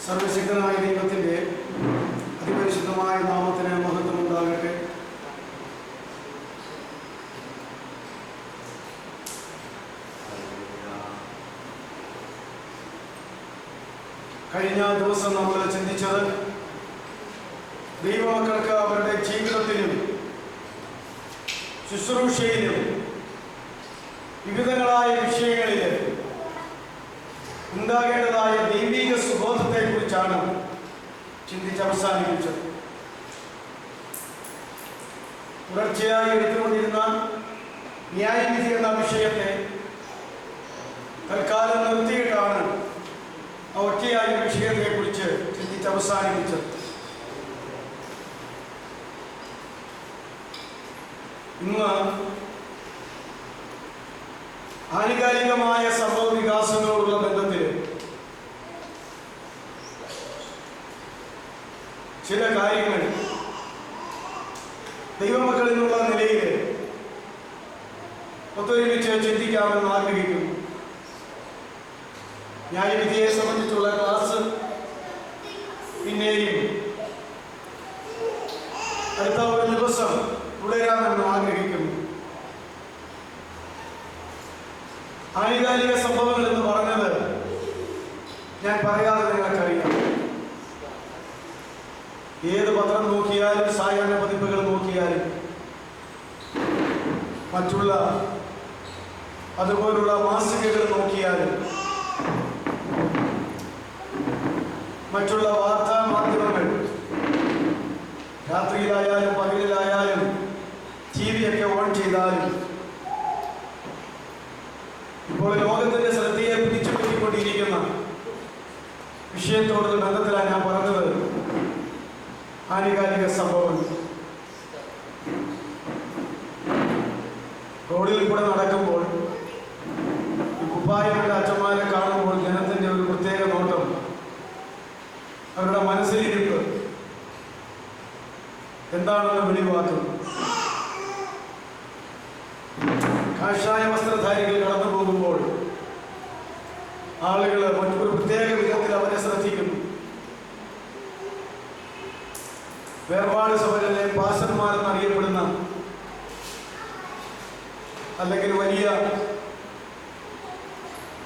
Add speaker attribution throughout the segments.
Speaker 1: സർവശക്തനായ ദൈവത്തിൻ്റെ അതിപരിശുദ്ധമായ നാമത്തിന് മഹത്വമുണ്ടാകട്ടെ. കഴിഞ്ഞ ദിവസം നമ്മൾ ചിന്തിച്ചത് ദൈവമക്കൾക്ക് അവരുടെ ജീവിതത്തിലും ശുശ്രൂഷയിലും വിവിധങ്ങളായ വിഷയങ്ങളിൽ ഉണ്ടാകേണ്ടതായ ദൈവിക സുബോധത്തെക്കുറിച്ചാണ് ചിന്തിച്ച് അവസാനിപ്പിച്ചത്. തുടർച്ചയായി എടുത്തുകൊണ്ടിരുന്ന ന്യായവിധി എന്ന വിഷയത്തെ തൽക്കാലം നിർത്തിയിട്ടാണ് ആ ഒറ്റയായ വിഷയത്തെക്കുറിച്ച് ചിന്തിച്ച് അവസാനിപ്പിച്ചത്. ഇന്ന് ആനുകാലികമായ സംഭവ വികാസങ്ങളോടുള്ള ബന്ധത്തിൽ ചില കാര്യങ്ങൾ ദൈവമക്കളിൽ നിന്നുള്ള നിലയിൽ ഒത്തൊരുമിച്ച് ചിന്തിക്കാമെന്ന് ആഗ്രഹിക്കുന്നു. ന്യായവിധിയെ സംബന്ധിച്ചുള്ള ക്ലാസ് പിന്നെയും അടുത്ത ഒരു ദിവസം തുടരാമെന്ന് ആഗ്രഹിക്കുന്നു. ആനുകാലിക സംഭവങ്ങൾ എന്ന് പറഞ്ഞത് ഞാൻ പറയാതെ നിങ്ങൾക്കറിയാം. ഏത് പത്രം നോക്കിയാലും, സായാഹ്ന പതിപ്പുകൾ നോക്കിയാലും, മറ്റുള്ള അതുപോലുള്ള മാസികകൾ നോക്കിയാലും, മറ്റുള്ള വാർത്താ മാധ്യമങ്ങൾ രാത്രിയിലായാലും പകലിലായാലും TV ഒക്കെ ഓൺ ചെയ്താലും ഇപ്പോൾ ലോകത്തിന്റെ ശ്രദ്ധയെ പിടിച്ചുപറ്റിക്കൊണ്ടിരിക്കുന്ന വിഷയത്തോടുള്ള ബന്ധത്തിലാണ് ഞാൻ പറഞ്ഞത്. ആനുകാലിക സംഭവം റോഡിൽ കൂടെ നടക്കുമ്പോൾ ഈ കുപ്പായങ്ങളുടെ അച്ഛന്മാരെ കാണുമ്പോൾ ജനത്തിന്റെ ഒരു പ്രത്യേക നോട്ടം, അവരുടെ മനസ്സിലിരിപ്പ് എന്താണെന്ന് വെളിവാക്കും. കാഷായ വസ്ത്രധാരികൾ കടന്നു പോകുമ്പോൾ ആളുകൾ മറ്റൊരു പ്രത്യേക വിധത്തിൽ അവരെ ശ്രദ്ധിക്കുന്നു. വേർപാട് സഭകളിലെ പാസ്റ്റർമാരെന്നറിയപ്പെടുന്ന അല്ലെങ്കിൽ വലിയ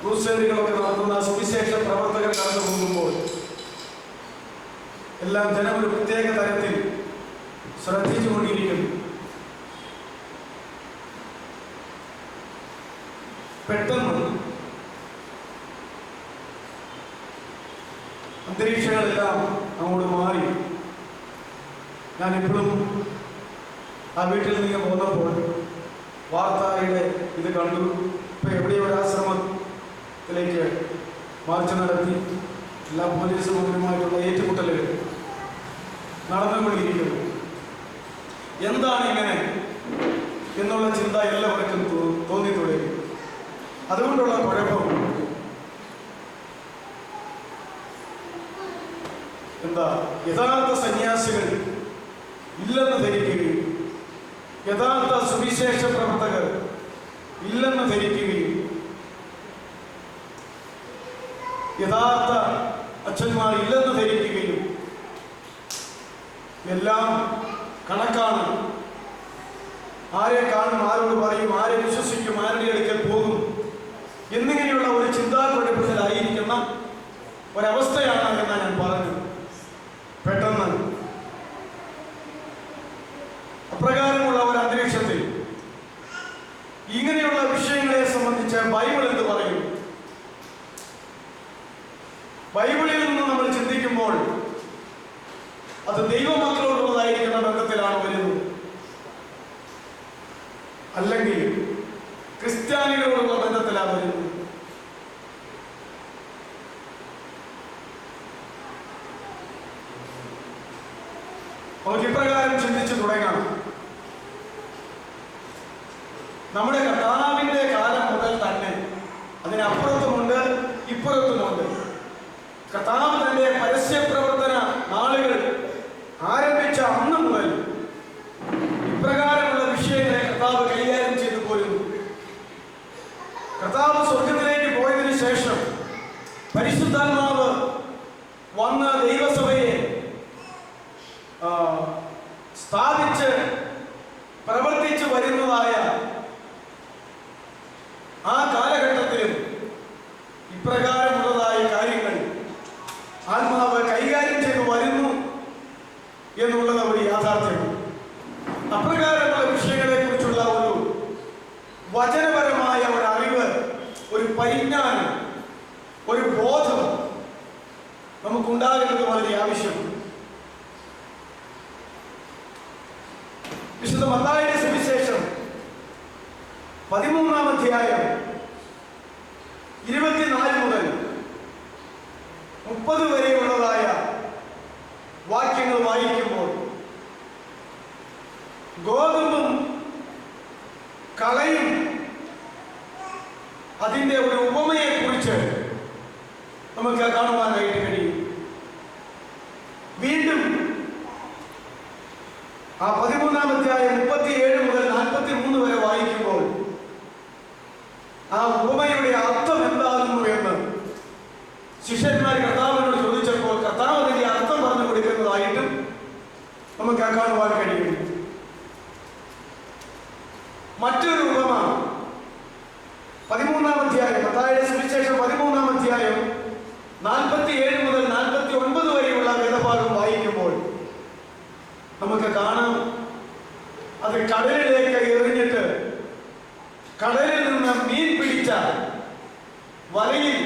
Speaker 1: ക്രൂസേഡുകളൊക്കെ നടത്തുന്ന സുവിശേഷ പ്രവർത്തകർ കടന്നു പോകുമ്പോൾ എല്ലാം ജനം ഒരു പ്രത്യേക തരത്തിൽ ശ്രദ്ധിച്ചുകൊണ്ടിരിക്കുന്നു. പെട്ടെന്ന് അന്തരീക്ഷങ്ങളെല്ലാം അങ്ങോട്ട് മാറി. ഞാൻ ഇപ്പോഴും ആ വീട്ടിൽ നിന്ന് പോന്നപ്പോൾ വാർത്തയുടെ ഇത് കണ്ടു. ഇപ്പം എവിടെയോ ഒരു ആശ്രമത്തിലേക്ക് മാർച്ച് നടത്തി എല്ലാ പോലീസ് മന്ത്രിയുമായിട്ടുള്ള ഏറ്റുമുട്ടലുകൾ നടന്നുകൊണ്ടിരിക്കുന്നു. എന്താണ് ഇങ്ങനെ എന്നുള്ള ചിന്ത എല്ലാവർക്കും തോന്നി തുടങ്ങി. അതുകൊണ്ടുള്ള കുഴപ്പം എന്താ? യഥാർത്ഥ സന്യാസികൾ ഇല്ലെന്ന് ധരിക്കുകയും യഥാർത്ഥ സുവിശേഷ പ്രവർത്തകർ ഇല്ലെന്ന് ധരിക്കുകയും യഥാർത്ഥ അച്ഛന്മാർ ഇല്ലെന്ന് ധരിക്കുകയും എല്ലാം കണക്കാണ്. ആരെ കാണും, ആരോട് പറയും, ആരെ വിശ്വസിക്കും, ആരുടെ അടുക്കൽ പോകും എന്നിങ്ങനെയുള്ള ഒരു ചിന്താകുഴപ്പത്തിലായിരിക്കുന്ന ഒരവസ്ഥയാണ് എന്നാണ് ഞാൻ പറഞ്ഞത്. പെട്ടെന്ന് അപ്രകാരമുള്ള ഒരു അന്തരീക്ഷത്തിൽ ഇങ്ങനെയുള്ള വിഷയങ്ങളെ സംബന്ധിച്ച് ബൈബിൾ എന്ത് പറയും? ബൈബിളിൽ നിന്ന് നമ്മൾ ചിന്തിക്കുമ്പോൾ അത് ദൈവമക്കളോടുള്ളതായിരിക്കുന്ന ബന്ധത്തിലാണ് വരുന്നത്, അല്ലെങ്കിൽ ക്രിസ്ത്യാനികളോടുള്ള ബന്ധത്തിലാണ് വരുന്നത്. നമുക്ക് ഇപ്രകാരം ചിന്തിച്ചു തുടങ്ങാം. നമ്മുടെ കർത്താവിന്റെ കാലം മുതൽ തന്നെ, അതിനപ്പുറത്തുമുണ്ട് ഇപ്പുറത്തുമുണ്ട്, കർത്താവ് തന്റെ പരസ്യപ്രവർത്തന നാളുകൾ ആരംഭിച്ച അന്ന് മുതൽ ഇപ്രകാരമുള്ള വിഷയങ്ങളെ കർത്താവ് കൈകാര്യം ചെയ്തു പോരുന്നു. കർത്താവ് സ്വർഗത്തിലേക്ക് പോയതിനു ശേഷം പരിശുദ്ധാത്മാവ് വന്ന് ദൈവസഭയെ സ്ഥാപിച്ച് പ്രവർത്തിച്ചു വരുന്നതായ ആ കാലഘട്ടത്തിലും ഇപ്രകാരമുള്ളതായ കാര്യങ്ങൾ ആത്മാവ് കൈകാര്യം ചെയ്തു വരുന്നു എന്നുള്ളത് ഒരു യാഥാർത്ഥ്യമാണ്. അപ്രകാരമുള്ള വിഷയങ്ങളെ കുറിച്ചുള്ള ഒരു വചനപരമായ ഒരു അറിവ്, ഒരു പരിജ്ഞാനം, ഒരു ബോധം നമുക്കുണ്ടാകേണ്ടത് വളരെ ആവശ്യമാണ്. വിശുദ്ധ മത്തായിയുടെ സുവിശേഷം 13-ാം അധ്യായം 24 മുതൽ 30 വരെയുള്ളതായ വാക്യങ്ങൾ വായിക്കുമ്പോൾ ഗോതമ്പും കളയും അതിൻ്റെ ഒരു ഉപമയെ കുറിച്ച് നമുക്ക് കാണുവാനായിട്ട് കഴിയും. വീണ്ടും ആ 13-ാം അധ്യായം 37 മുതൽ 43 വരെ വായിക്കുമ്പോൾ ആ ഉപമയുടെ അർത്ഥം എന്താകുന്നു എന്ന് ശിഷ്യന്മാർ കർത്താവിനോട് ചോദിച്ചപ്പോൾ കർത്താവ് അതിന്റെ അർത്ഥം പറഞ്ഞു കൊടുക്കുന്നതായിട്ടും നമുക്ക് കാണുവാൻ കഴിയും. മറ്റൊരു ഉപമ 13-ാം അധ്യായം, മത്തായിയുടെ സുവിശേഷം 13-ാം അധ്യായം 47 മുതൽ 49 വരെയുള്ള വേദഭാഗം വായിക്കുമ്പോൾ നമുക്ക് കാണാം. അത് കടലിലേക്ക് എറിഞ്ഞിട്ട് കടലിൽ നിന്ന് മീൻ പിടിച്ച വലയിൽ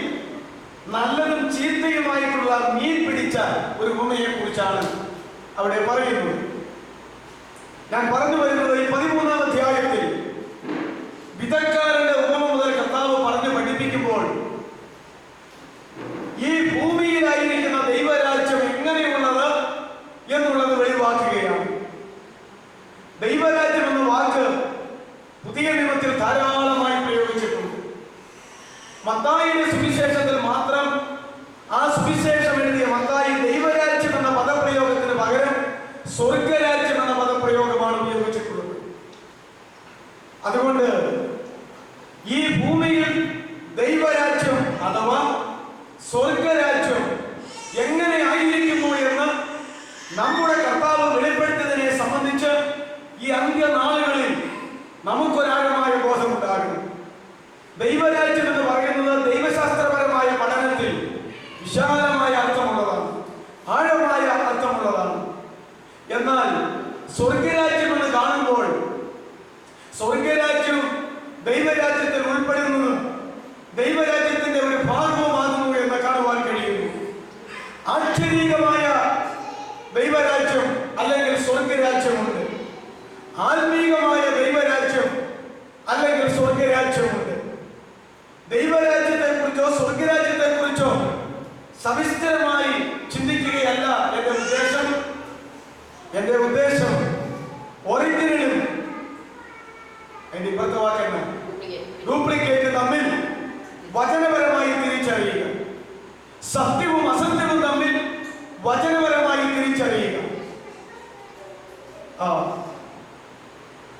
Speaker 1: നല്ലതും ചീത്തയുമായിട്ടുള്ള മീൻ പിടിച്ച ഒരു ഉപമയെ കുറിച്ചാണ് അവിടെ പറയുന്നത്. ഞാൻ പറഞ്ഞു വരുന്നത് ഈ 13-ാം അധ്യായത്തിൽ വിധക്കാരന്റെ ഉപമ മുതൽ കർത്താവ് പറഞ്ഞു പഠിപ്പിക്കുമ്പോൾ ഈ ഭൂമിയിലായിരിക്കുന്ന ദൈവരാജ്യം എങ്ങനെയുള്ളത് എന്നുള്ളത് വെളിവാക്കുകയാണ്. ദൈവരാജ്യം എന്ന വാക്ക് പുതിയ നിയമത്തിൽ ധാരാളമായി പ്രയോഗിച്ചിട്ടുണ്ട്. മത്തായിയുടെ സുവിശേഷത്തിൽ മാത്രം ആ സുവിശേഷം എഴുതിയ മത്തായി ദൈവരാജ്യം എന്ന പദപ്രയോഗത്തിന് പകരം സ്വർഗരാജ്യം എന്ന പദപ്രയോഗമാണ് ഉപയോഗിച്ചിട്ടുള്ളത്. അതുകൊണ്ട് ഈ ഭൂമിയിൽ ദൈവരാജ്യം അഥവാ സ്വർഗരാജ്യം എങ്ങനെ ആയിരിക്കുന്നു എന്ന് നമ്മുടെ കർത്താവ് വെളിപ്പെടുത്തിയതിനെ സംബന്ധിച്ച് ഈ അന്ത്യനാളുകളിൽ നമുക്കൊരാഴമായ ബോധമുണ്ടാകും. ദൈവരാജ്യം എന്ന് പറയുന്നത് ദൈവശാസ്ത്രപരമായ പഠനത്തിൽ വിശാലമായ അർത്ഥമുള്ളതാണ്, ആഴമായ അർത്ഥമുള്ളതാണ്. എന്നാൽ സ്വർഗരാജ്യം എന്ന് കാണുമ്പോൾ സ്വർഗരാജ്യം ദൈവരാജ്യത്തിൽ ഉൾപ്പെടുന്നതും ദൈവരാജ്യത്തിന്റെ ഒരു ഭാഗവുമാകുന്നു എന്ന് കാണുവാൻ കഴിയുന്നു. ആക്ഷരികമായ ദൈവരാജ്യം അല്ലെങ്കിൽ സ്വർഗരാജ്യമുണ്ട്, ആത്മീകമായ ദൈവരാജ്യം അല്ലെങ്കിൽ സ്വർഗരാജ്യമുണ്ട്. ദൈവരാജ്യത്തെ കുറിച്ചോ സ്വർഗരാജ്യത്തെ കുറിച്ചോ സവിസ്തരമായി ചിന്തിക്കുകയല്ല എന്റെ ഉദ്ദേശം ഒറിജിനലും എന്റെ ഇപ്പോഴത്തെ വാക്കെന്ന ഡ്യൂപ്ലിക്കേറ്റ് തമ്മിൽ വചനപരമായി തിരിച്ചറിയുക, സത്യവും അസത്യവും തമ്മിൽ വചനപരമായി തിരിച്ചറിയുക.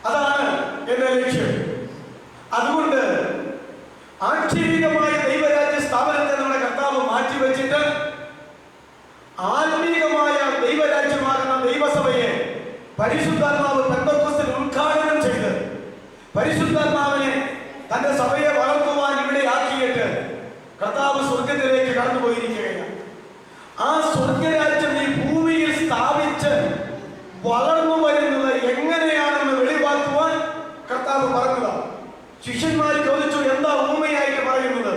Speaker 1: അതാണ് എന്റെ ലക്ഷ്യം. അതുകൊണ്ട് ആക്ഷരികമായ ദൈവരാജ്യ സ്ഥാപനത്തെ നമ്മുടെ കർത്താവ് മാറ്റിവെച്ചിട്ട് ആത്മീകമായ ദൈവരാജ്യമാകുന്ന ദൈവസഭയെ പരിശുദ്ധാത്മാവ് പെന്തക്കോസ്തിൽ ഉദ്ഘാടനം ചെയ്ത് പരിശുദ്ധാത്മാവിനെ തന്റെ സഭയെ വളർത്തുവാൻ ഇവിടെ ആക്കിയിട്ട് കർത്താവ് സ്വർഗത്തിലേക്ക് കടന്നുപോയിരിക്കുകയാണ്. ആ സ്വർഗരാജ്യം ഈ ഭൂമിയിൽ സ്ഥാപിച്ച് വളർന്നു വരുന്നത് എങ്ങനെയാണെന്ന് വെളിവാക്കുവാൻ കർത്താവ് പറഞ്ഞതാണ്. ശിഷ്യന്മാർ ചോദിച്ചു, എന്താ ഊമയായിട്ട് പറയുന്നത്?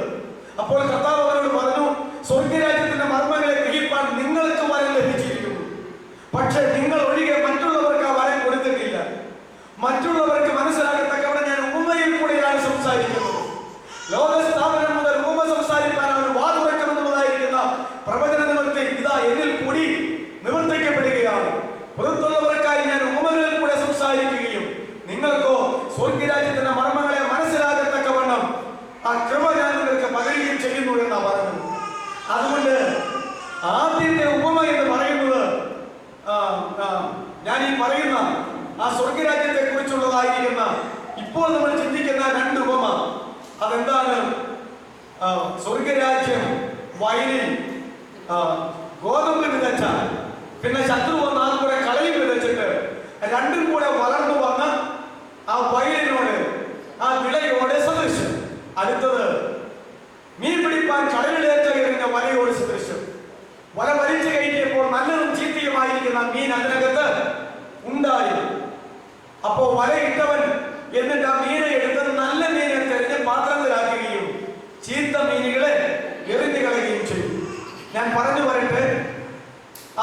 Speaker 1: അപ്പോൾ കർത്താവ് അവരോട് പറഞ്ഞു, സ്വർഗരാജ്യത്തിന്റെ മർമ്മങ്ങളെ ഗ്രഹിപ്പാൻ നിങ്ങൾക്ക് വരം ലഭിച്ചിരിക്കുന്നു, പക്ഷെ നിങ്ങൾ ഒഴികെ മറ്റുള്ളവർക്ക് ആ വരം കൊടുത്തിട്ടില്ല. മറ്റുള്ളവർക്ക് മനസ്സിലാകത്തക്കവണ്ണം ഞാൻ ഊമയിൽ കൂടെയാണ് സംസാരിക്കുന്നത്. ലോകസ്ഥാപനം മുതൽ ഊമ സംസാരിക്കാനാണ് വാതുറക്കമെന്നുള്ളതായിരിക്കുന്ന പ്രവചന നിവൃത്തി ഇതാ എന്നിൽ കൂടി നിവർത്തിക്കപ്പെടുകയാണ്. പുറത്തുള്ളവർക്കായി ഞാൻ ഊമകളിൽ കൂടെ സംസാരിക്കുകയും നിങ്ങൾക്കോ സ്വർഗരാജ്യത്തിന്റെ മർമ്മങ്ങളെ മനസ്സിലാകത്തക്കവണ്ണം ആ കൃപ ഞാൻ നിങ്ങൾക്ക് പകരുകയും ചെയ്യുന്നു എന്നാ പറഞ്ഞത്. അതുകൊണ്ട് ആദ്യത്തെ ഉപമ എന്ന് പറയുന്നത് ഞാൻ ഈ പറയുന്ന ആ സ്വർഗരാജ്യത്തെ കുറിച്ചുള്ളതായിരിക്കുന്ന ഇപ്പോൾ നമ്മൾ ചിന്തിക്കുന്ന രണ്ട് ഉപമ. അതെന്താണ്? സ്വർഗരാജ്യം വയലിൽ ഗോതമ്പ് വിതച്ച, പിന്നെ ശത്രു വന്ന് ആ കൂടെ കളയും വിതച്ചിട്ട് രണ്ടും കൂടെ വളർന്നു വന്ന് ആ വയലിനോട് ആ വിളയോട് സദൃശ്യം. അടുത്തത് മീൻ പിടിപ്പാൻ കടലിലേക്ക് എറിഞ്ഞ വലയോട് സദൃശ്യം. വല വലിച്ചു കയറ്റിയപ്പോൾ നല്ലതും ചീത്തയുമായിരിക്കുന്ന മീൻ അതിനകത്ത് ഉണ്ടായി. അപ്പോ വലയിട്ടവൻ എന്നിട്ട് ആ മീനെ എടുത്ത് നല്ല മീനെ തെരഞ്ഞ് പാത്രത്തിലാക്കുകയും ചീത്ത മീനുകളെ എറിഞ്ഞു കളയുകയും ചെയ്യും. ഞാൻ പറഞ്ഞു വരട്ടെ,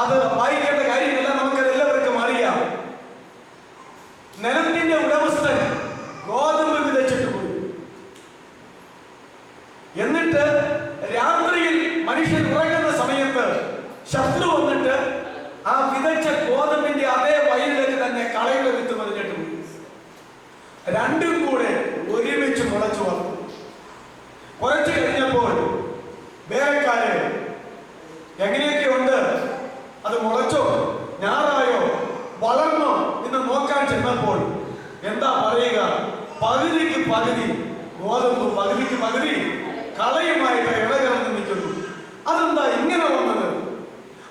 Speaker 1: അത് വായിക്കേണ്ട കാര്യമില്ല, നമുക്കത് എല്ലാവർക്കും അറിയാം. നിലത്തിന്റെ ഉടമസ്ഥൻ ഗോതമ്പ് വിതച്ചിട്ട് പോയി. എന്നിട്ട് രാത്രിയിൽ മനുഷ്യൻ ഉറങ്ങുന്ന സമയത്ത് ശത്രു വന്നിട്ട് ആ വിതച്ച ഗോതമ്പിന്റെ അതേ വയലിലേക്ക് തന്നെ കളയുടെ വിത്ത് മതിഞ്ഞിട്ട് പോയി. രണ്ടും കൂടെ ഒരുമിച്ച് മുളച്ചു വന്നു. കുറച്ചു കഴിഞ്ഞപ്പോൾ വേലക്കാര് എങ്ങനെയൊക്കെ ഉണ്ട്, അത് മുളച്ചോ, ഞാറായോ, വളർന്നോ എന്ന് നോക്കാൻ ചെന്നപ്പോൾ എന്താ പറയുക, പകുതിക്ക് പകുതി ഗോതമ്പ്, പകുതിക്ക് പകുതി കളയുമായിട്ട് ഇടകലർന്ന് നിൽക്കുന്നു. അതെന്താ ഇങ്ങനെ വന്നത്?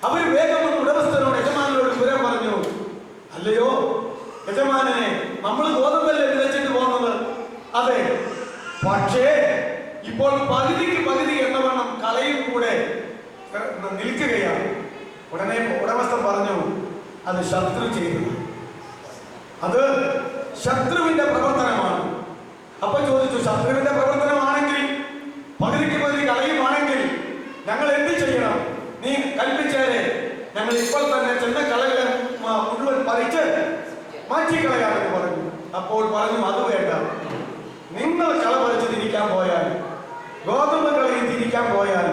Speaker 1: അവര് വേഗം ഉടമസ്ഥനോട്, യജമാനോട് വിവരം പറഞ്ഞു. അല്ലയോ യജമാനെ, നമ്മൾ ഗോതമ്പല്ലേ വിതച്ചിട്ട് പോകുന്നത്? അതെ, പക്ഷേ ഇപ്പോൾ പകുതിക്ക് പകുതി എന്നവണ്ണം കളയും കൂടെ നിൽക്കുകയാണ്. ഉടനെ ഉടമസ്ഥൻ പറഞ്ഞു, അത് ശത്രു ചെയ്തത്, അത് ശത്രുവിന്റെ പ്രവർത്തനമാണ്. അപ്പൊ ചോദിച്ചു, ശത്രുവിന്റെ പ്രവർത്തനമാണെങ്കിൽ, പകുതിക്ക് പകുതി കളയുമാണെങ്കിൽ ഞങ്ങൾ എന്ത് ചെയ്യണം? നീ കൽപ്പിച്ചേരെ, ഞങ്ങൾ ഇപ്പോൾ തന്നെ ചെന്ന കളകളെ മുഴുവൻ പറിച്ച് മാറ്റിക്കളയാമെന്ന് പറഞ്ഞു. അപ്പോൾ പറഞ്ഞു, അത് വേണ്ട, നിങ്ങൾ കള പറിച്ച് തിരിക്കാൻ പോയാൽ, ഗോതമ്പ് കളയിൽ തിരിക്കാൻ പോയാൽ,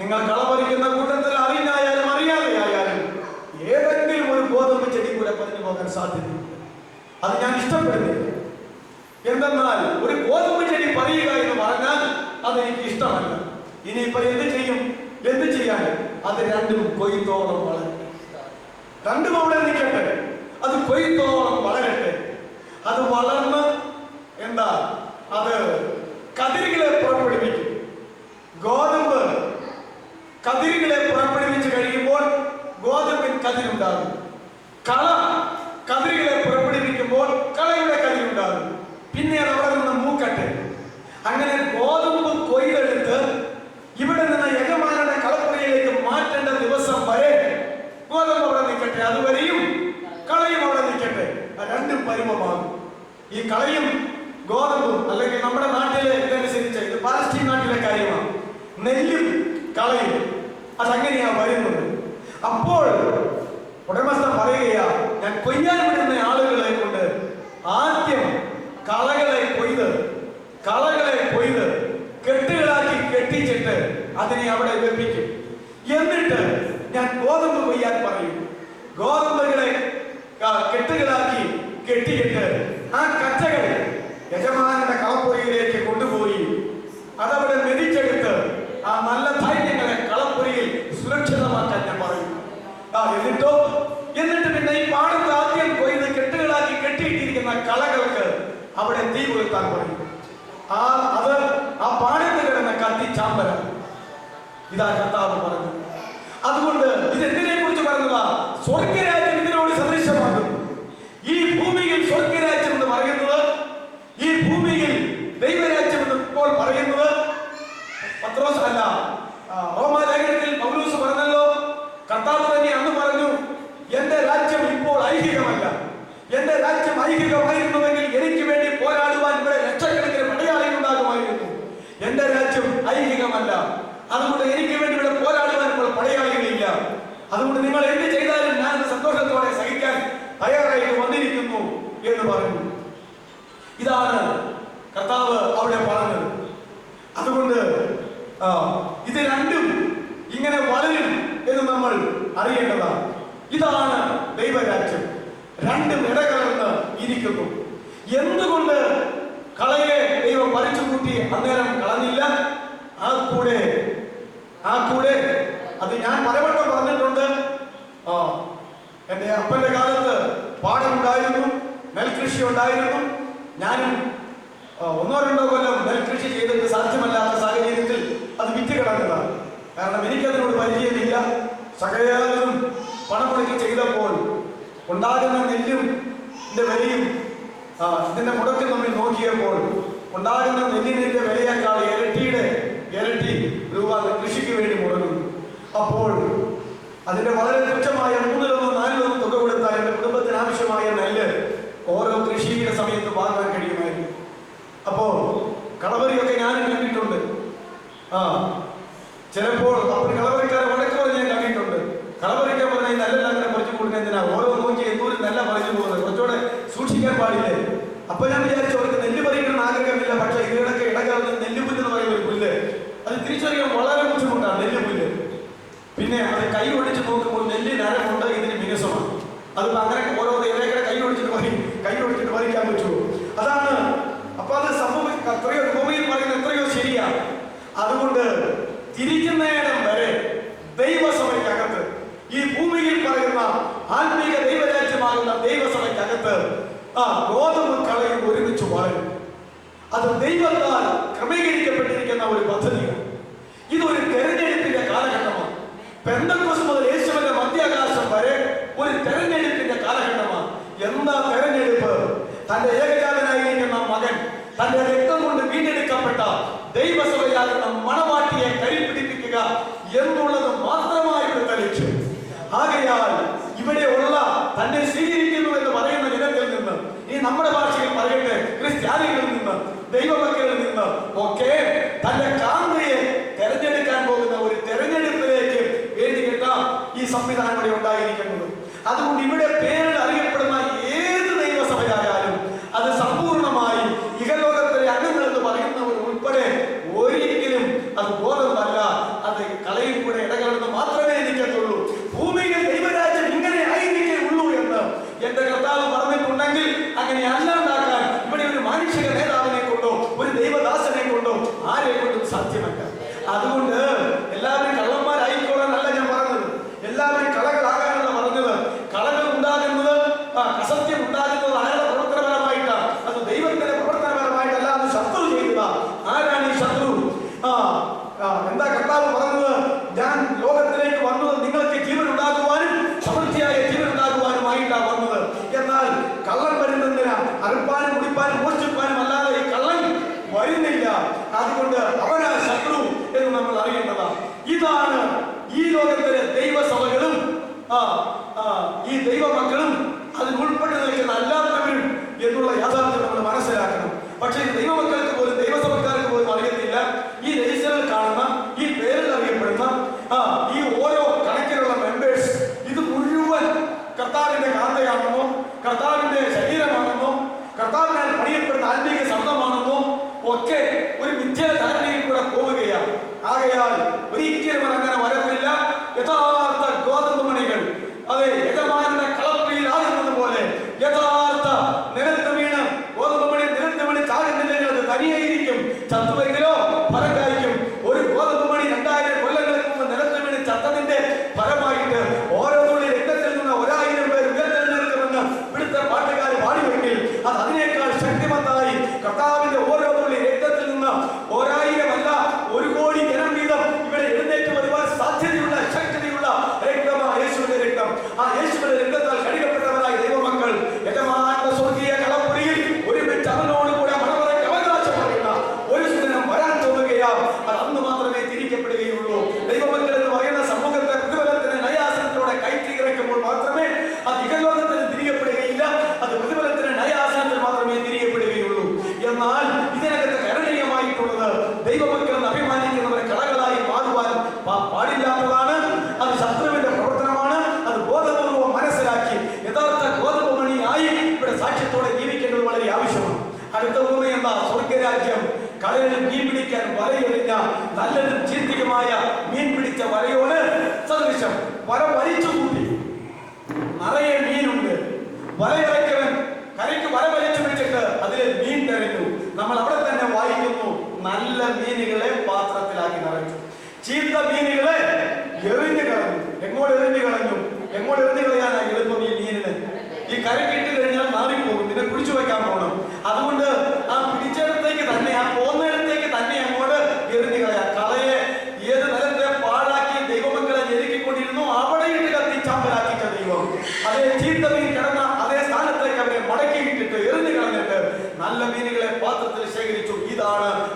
Speaker 1: നിങ്ങൾ കള പറിക്കുന്ന കൂട്ടത്തിൽ അറിഞ്ഞായാലും അറിയാതെയായാലും ഏതെങ്കിലും ഒരു ഗോതമ്പ് ചെടി കൂടെ പറിഞ്ഞു പോകാൻ സാധ്യതയുണ്ട്. അത് ഞാൻ ഇഷ്ടപ്പെടുന്നില്ല. എന്തെന്നാൽ ഒരു ഗോതമ്പ് ചെടി പറയുക എന്ന് പറഞ്ഞാൽ അതെനിക്ക് ഇഷ്ടമല്ല. ഇനിയിപ്പോ എന്ത് ചെയ്യും? എന്ത് ചെയ്യാൻ? അത് രണ്ടും കൊയ്ത്തോളം വളരട്ടെ. രണ്ടും അവിടെ നിൽക്കട്ടെ, അത് കൊയ്ത്തോളം വളരട്ടെ. അത് വളർന്ന് എന്താ, അത് കതിരുകളെ പുറപ്പെടുവിക്കും. ഗോതമ്പ് കതിരുകളെ പുറപ്പെടുവിച്ച് കഴിയുമ്പോൾ ഗോതമ്പിന് കതിരുണ്ടാകും. കള കതിരുകളെ പുറപ്പെടുവിക്കുമ്പോൾ കളയുടെ കതിരുണ്ടാകും. പിന്നെ അത് അവിടെ നിന്ന് മൂക്കട്ടെ. അങ്ങനെ ഗോതമ്പ് കൊയ്തെടുത്ത് ഇവിടെ നിന്ന് യജമാനന്റെ കളപ്പുരയിലേക്ക് മാറ്റേണ്ട ദിവസം വരെ ഗോതമ്പ് അവിടെ നിൽക്കട്ടെ. അതുവരെയും കളയും അവിടെ നിൽക്കട്ടെ. രണ്ടും പരുവമാകും. ഈ കളയും ഗോതമ്പും, അല്ലെങ്കിൽ നമ്മുടെ നാട്ടിലെ ഇതനുസരിച്ച്, ഇത് പാലസ്തീൻ നാട്ടിലെ കാര്യമാണ്, നെല്ലും കളയും, അതങ്ങനെയാ വരുന്നത്. അപ്പോൾ ഉടമസ്ഥൻ പറയുകയാ, ഞാൻ കൊയ്യാൻ വിടുന്ന ആളുകളെ കൊണ്ട് ആദ്യം കളകളെ കൊയ്ത് കെട്ടുകളാക്കി കെട്ടിച്ചിട്ട് അതിനെ അവിടെ വെപ്പിക്കും. എന്നിട്ട് ഞാൻ ഗോതമ്പ് കൊയ്യാൻ പറയും. ഗോതമ്പുകളെ കെട്ടുകളാക്കി കെട്ടിയിട്ട് ആ കച്ചകൾ യജമാനന്റെ കളപ്പുരയിലേക്ക് കൊണ്ടുപോയി അതവിടെ മെതിച്ചെടുത്ത് ആ നല്ല ധാന്യങ്ങളെ കളപ്പുരയിൽ സുരക്ഷിതമാക്കാൻ ഞാൻ പറയും. എന്നിട്ട് പിന്നെ ഈ പാടത്ത് ആദ്യം കൊയ്ത് കെട്ടുകളാക്കി കെട്ടിയിട്ടിരിക്കുന്ന കളകൾക്ക് അവിടെ തീ കൊളുത്താൻ പറയും. അത് ആ പാടത്ത് കിടന്ന കത്തി ചാമ്പല. ഇതാ കർത്താവ് പറഞ്ഞു. അതുകൊണ്ട് ഇത് എന്തിനെ കുറിച്ച് പറഞ്ഞതാ? സ്വർഗരാജ്യം ഇതിനോട് സദൃശമാകും. ഈ ഭൂമിയിൽ സ്വർഗരാജ്യം എന്ന് പറയുന്നത്, ഈ ഭൂമിയിൽ ദൈവരാജ്യം എന്ന് ഇപ്പോൾ പറയുന്നത് പത്രോസ് അല്ല, റോമാലേഖനത്തിൽ പൗലോസ് പറഞ്ഞല്ലോ. കർത്താവ് തന്നെ അന്ന് പറഞ്ഞു, എന്റെ രാജ്യം ഇപ്പോൾ ഐഹികമല്ല. എന്റെ രാജ്യം ഐഹികമായിരുന്നുവെങ്കിൽ എനിക്ക് വേണ്ടി പോരാടുവാൻ ഇവിടെ ലക്ഷക്കണക്കിന് പടയാളികൾ ഉണ്ടാകുമായിരുന്നു. എന്റെ രാജ്യം ഐഹികമല്ല, അതുകൊണ്ട് എനിക്ക് വേണ്ടി ഇവിടെ പോരാടുവാൻ ഇപ്പോൾ പടയാളികളില്ല. അതുകൊണ്ട് നിങ്ങൾ എന്ത് ചെയ്താലും ഞാൻ സന്തോഷത്തോടെ സഹിക്കാൻ തയ്യാറായിട്ട് വന്നിരിക്കുന്നു എന്ന് പറഞ്ഞു. ഇതാണ് കർത്താവ് അവിടെ പറഞ്ഞത്. അതുകൊണ്ട് ഇത് രണ്ടും ഇങ്ങനെ വളരും എന്ന് നമ്മൾ അറിയേണ്ടതാണ്. ഇതാണ് ദൈവരാജ്യം. രണ്ടും ഇടകലർന്ന് ഇരിക്കുന്നു. എന്തുകൊണ്ട് കളയെ ദൈവം പറിച്ചു കൂട്ടി അന്നേരം കളഞ്ഞില്ല? ആ കൂടെ അത് ഞാൻ പലവട്ടം പറഞ്ഞിട്ടുണ്ട്. എന്റെ അപ്പന്റെ കാലത്ത് പാടമുണ്ടായിരുന്നു, നെൽകൃഷി ഉണ്ടായിരുന്നു. ഞാനും 1-2 കൊല്ലം നെൽകൃഷി ചെയ്തിട്ട് സാധ്യമല്ലാത്ത സാഹചര്യത്തിൽ അത് വിറ്റ് കിടന്നതാണ്. കാരണം എനിക്കതിനോട് പരിചയമില്ല, സകലരും പണം മുടക്കി ചെയ്തപ്പോൾ ഉണ്ടാകുന്ന നെല്ലും വിലയും ഇതിന്റെ മുടക്ക് നമ്മൾ നോക്കിയപ്പോൾ ഉണ്ടാകുന്ന നെല്ലിന്റെ വിലയേക്കാൾ ഇരട്ടി രൂപ കൃഷിക്ക് വേണ്ടി മുടങ്ങുന്നു. അപ്പോൾ അതിന്റെ വളരെ തുച്ഛമായ 3-1 4 തുക കൊടുത്താൽ എന്റെ കുടുംബത്തിന് ആവശ്യമായ നെല്ല് ഓരോ കൃഷിയുടെ സമയത്ത് വാങ്ങാൻ കഴിയുമായിരുന്നു. അപ്പോ കളവറിയൊക്കെ ഞാനും കണ്ടിട്ടുണ്ട്. ചിലപ്പോൾ അപ്പോൾ കളവറിക്കാരെ വടക്ക് പറഞ്ഞ് ഞാൻ കണ്ടിട്ടുണ്ട്. കളവറിക്കാൻ പറഞ്ഞാൽ ഈ നെല്ലെല്ലാം അങ്ങനെ പറിച്ചു കൊടുക്കുന്നതിനാ ഓരോ നോക്കി എന്തോരം നല്ല പറിച്ചു പോകുന്നത്, കുറച്ചുകൂടെ സൂക്ഷിക്കാൻ പാടില്ലേ. അപ്പൊ ഞാൻ വിചാരിച്ചു അവർക്ക് നെല്ല് പറിക്കണം ആഗ്രഹമില്ല, പക്ഷെ ഇതിനൊക്കെ ഇടകലർന്ന് നെല്ലുപുല്ല് എന്ന് പറയുന്ന ഒരു പുല്ല് അത് തിരിച്ചറിയാൻ വളരെ ബുദ്ധിമുട്ടാണ് നെല്ലുപുല്ല്. പിന്നെ അത് കൈ ഒടിച്ച് നോക്കുമ്പോൾ നെല്ലിന് അരമുണ്ട്, ഇതിന് മിനുസമാണ്. അതിപ്പോ അങ്ങനെ ഓരോ ഏതൊക്കെ കൈ ഒടിച്ചിട്ട് പറിക്കാൻ പറ്റുമോ? അതാണ്. അപ്പൊ അത് എത്രയോ ഭൂമിയിൽ പറയുന്നത് എത്രയോ ശരിയാണ്. അതുകൊണ്ട് തിരിക്കുന്നേടം വരെ ദൈവസഭയ്ക്കകത്ത്, ഈ ഭൂമിയിൽ പറയുന്ന ആത്മീക ദൈവരാജ്യമാകുന്ന ദൈവസഭയ്ക്കകത്ത് ഗോതമ്പ് കളയും ഒരുമിച്ച് വളരും. അത് ദൈവത്താൽ ക്രമീകരിക്കപ്പെട്ടിരിക്കുന്ന ഒരു പദ്ധതിയാണ്. ഇതൊരു തെരഞ്ഞെടുപ്പിന്റെ കാലഘട്ടമാണ്. പെന്തക്കോസ്ത് മുതൽ യേശുവിന്റെ മധ്യാകാശം വരെ ഒരു തെരഞ്ഞെടുപ്പിന്റെ കാലഘട്ടമാണ്. എന്താ തെരഞ്ഞെടുപ്പ്? തന്റെ ഏകജാതനായിരിക്കുന്ന മകൻ, തന്റെ രക്തം കൊണ്ട് വീണ്ടെടുക്കപ്പെട്ട ദൈവസഭയാകുന്ന മണവാട്ടിയെ കൈപിടിപ്പിക്കുക എന്നുള്ളത് മാത്രമായി തെളിയിച്ചു. ആകയാൽ ഇവിടെയുള്ള തന്നെ സ്വീകരിക്കുന്നു എന്ന് പറയുന്ന ജനത്തിൽ നിന്ന്, ഈ നമ്മുടെ ഭാഷയിൽ പറയട്ടെ ക്രിസ്ത്യാനികളിൽ നിന്ന്, ദൈവമക്കളിൽ നിന്ന് ഒക്കെ തന്റെ കാന്തയെ തെരഞ്ഞെടുക്കാൻ പോകുന്ന ഒരു തെരഞ്ഞെടുപ്പിലേക്ക് വേദികെട്ട ഈ സംവിധാനം ഇവിടെ ഉണ്ടായിരിക്കുന്നത്. അതുകൊണ്ട് ഇവിടെ പേരിൽ അറിയപ്പെടുന്ന ഏത് ദൈവസഭയായാലും അത് സമ്പൂർണമായി ഇഹലോകത്തിലെ അംഗങ്ങൾ എന്ന് പറയുന്നവർ ഉൾപ്പെടെ ഒരിക്കലും അത് ബോധമല്ല, അത് കളയിൽ കൂടെ ഇടകലർന്ന് മാത്രമേ നിൽക്കത്തുള്ളൂ. ഭൂമിയിൽ ദൈവരാജ്യം ഇങ്ങനെ ആയിരിക്കേ ഉള്ളൂ എന്ന് എന്റെ കർത്താവ് പറഞ്ഞിട്ടുണ്ടെങ്കിൽ അങ്ങനെ അല്ലാണ്ടാക്കാൻ ഇവിടെ ഒരു മാനുഷിക നേതാവിനെ കൊണ്ടോ ഒരു ദൈവദാസനെ കൊണ്ടോ ആരെ കൊണ്ടും സാധ്യമല്ല. അതുകൊണ്ട് എല്ലാവരും കള്ളന്മാരായിക്കോളാനല്ല ഞാൻ പറഞ്ഞത്, എല്ലാവരും കളകളാകാനല്ല പറഞ്ഞത്. കളകൾ ഉണ്ടാകുന്നത്, അസത്യം ഉണ്ടാകുന്നത് ആരുടെ പ്രവർത്തനപരമായിട്ടാണ്? അത് ദൈവത്തിന്റെ പ്രവർത്തനപരമായിട്ടല്ല, അത് ശത്രു ചെയ്തത. ആരാണ് ഈ ശത്രു? എന്താ കർത്താവ് പറഞ്ഞത്? ഞാൻ ലോകത്തിലേക്ക് വന്നത് നിങ്ങൾക്ക് ജീവൻ ഉണ്ടാകുവാനും സമൃദ്ധിയായ ജീവൻ ഉണ്ടാകുവാനുമായിട്ടാണ് വന്നത്. എന്നാൽ കള്ളൻ വരുന്നതിനാ അറുപ്പാനും കുടിപ്പാനും മോഷ്ടിപ്പാനും അല്ലാതെ ഈ കള്ളൻ വരുന്നില്ല. അതുകൊണ്ട് അവനാ ശത്രു എന്ന് നമ്മൾ അറിയേണ്ടതാണ്. ഇതാണ് ഈ ലോകത്തിലെ ദൈവസഭകളും ഈ ദൈവമക്കളും അതിൽ ഉൾപ്പെട്ട് നിൽക്കുന്ന അല്ലാത്തവരും എന്നുള്ള യാഥാർത്ഥ്യം നമ്മൾ മനസ്സിലാക്കണം. പക്ഷേ ദൈവമക്കൾക്ക് പോലും ദൈവസഭക്കാർക്ക് പോലും അറിയത്തില്ല. ഈ രജിസ്റ്ററിൽ കാണുന്ന, ഈ പേരിൽ അറിയപ്പെടുന്ന ഈ ഓരോ കണക്കിലുള്ള മെമ്പേഴ്സ് ഇത് മുഴുവൻ കർത്താവിന്റെ കാന്തയാണെന്നോ, കർത്താവിന്റെ ശരീരമാണെന്നോ, കർത്താവിനാൽ പണിയപ്പെടുന്ന ആത്മീക ശബ്ദമാണെന്നോ ഒക്കെ ഒരു വിദ്യാധാരണയിൽ കൂടെ പോവുകയാണ്. ആകയാൽ ഒരിക്കലും അങ്ങനെ വരത്തില്ല. യഥാർത്ഥ ഗോതമ്പ് മണികൾ അതെ യജമാനന്റെ കളപ്പുരയിലാകുന്നത് പോലെ യഥാർത്ഥ നിലത്ത് വീണ് ഗോതമ്പ് മണി നിലത്ത് വീണ് ചാകുന്നില്ലെങ്കിൽ അത് തനിയായിരിക്കും, ചത്തുവെങ്കിലോ ഫലം കായ്ക്കും. ഒരു ഗോതമ്പ് മണി 2000 കൊല്ലങ്ങൾക്ക് മുമ്പ് നിലത്ത് വീണ് ചത്തതിന്റെ ഫലമായിട്ട് ഓരോ തുള്ളി രക്തത്തിൽ നിന്ന് 1000 പേർ ഉയർത്തെഴുന്നേൽക്കുമെന്ന് ഇവിടുത്തെ പാട്ടുകാർ പാടിവെങ്കിൽ അത് അതിനേക്കാൾ ശക്തിമത്തായി കർത്താവിന്റെ ഓരോ തുള്ളി രക്തത്തിൽ നിന്ന് 1000 അല്ല 1 കോടി ജനം വീതം ഇവിടെ എഴുന്നേറ്റ് വരുവാൻ സാധ്യതയുള്ള ശക്തിയുള്ള രക്തമാണ് യേശുവിന്റെ രക്തം. ആ യേശുവിന്റെ രക്തത്താൽ കഴുകപ്പെട്ടവരായ ദൈവമക്കൾ യജമാനന്റെ സ്വർഗീയ കളപ്പുരയിൽ ഒരുമിച്ച് അവനോട് കൂടെ മണവറയ്ക്ക് അവകാശപ്പെടുന്ന ഒരു സുദിനം വരാൻ തോന്നുകയാണ്. അത് അന്ന് മാത്രമേ തിരിക്കപ്പെടുകയുള്ളൂ. ദൈവമക്കൾ എന്ന് പറയുന്ന സമൂഹത്തെ പ്രതിഫലത്തിന് നയാസനത്തിലൂടെ കയറ്റി ഇറക്കുമ്പോൾ മാത്രമേ അത് ഇഹലോകത്തിന് തിരികപ്പെടുകയില്ല, അത് പ്രതിഫലത്തിന് നയാസനത്തിൽ മാത്രമേ തിരികപ്പെടുകയുള്ളൂ. എന്നാൽ ഇതിനകത്ത് കരണീയമായിട്ടുള്ളത് ദൈവമക്കൾ എന്ന് അഭിമാനിക്കുന്നവരെ കളകളായി മാറുവാൻ പാടില്ലാത്തതാണ്. അത് ശത്രുവിന്റെ പ്രവർത്തനമാണ്. അത് ബോധപൂർവം മനസ്സിലാക്കി യഥാർത്ഥ ഗോതമ്പ് മണിയായി ഇവിടെ സാക്ഷ്യത്തോടെ ജീവിക്കേണ്ടത് വളരെ ആവശ്യമാണ്. അടുത്ത ഭൂമി എന്താ? സ്വർഗരാജ്യം. കടലിൽ മീൻ പിടിക്കാൻ വലയെറിഞ്ഞ നല്ലതും ചീർത്തിയുമായ മീൻ പിടിച്ച വലയോട് സദൃശം. വല വലിച്ചു കൂട്ടി നിറയെ മീനുണ്ട്. വലയിറക്കവൻ കരയ്ക്ക് വല വലിച്ചു വെച്ചിട്ട് അതിൽ മീൻ തെരഞ്ഞു. നമ്മൾ അവിടെ തന്നെ വായിക്കുന്നു, നല്ല മീനുകളെ പാത്രത്തിലാക്കി നിറച്ചു, ചീത്ത മീനുകളെ എറിഞ്ഞു കളഞ്ഞു. എങ്ങോട്ട് എറിഞ്ഞു കളഞ്ഞു? എങ്ങോട്ട് എറിഞ്ഞു കളയാനാണ് എളുപ്പം ഈ മീനിന്? ഈ കരക്കിട്ട് കഴിഞ്ഞാൽ മാറിപ്പോകും, പിന്നെ പിടിച്ചു വെക്കാൻ പോകണം. അതുകൊണ്ട് ആ പിടിച്ചിടത്തേക്ക് തന്നെ, ആ പോകുന്നിടത്തേക്ക് തന്നെ അങ്ങോട്ട് എറിഞ്ഞു കളയാം. കളയെ ഏത് നിലത്തെ പാഴാക്കി ദൈവമക്കളെ ഞെരുക്കിക്കൊണ്ടിരുന്നു അവിടെ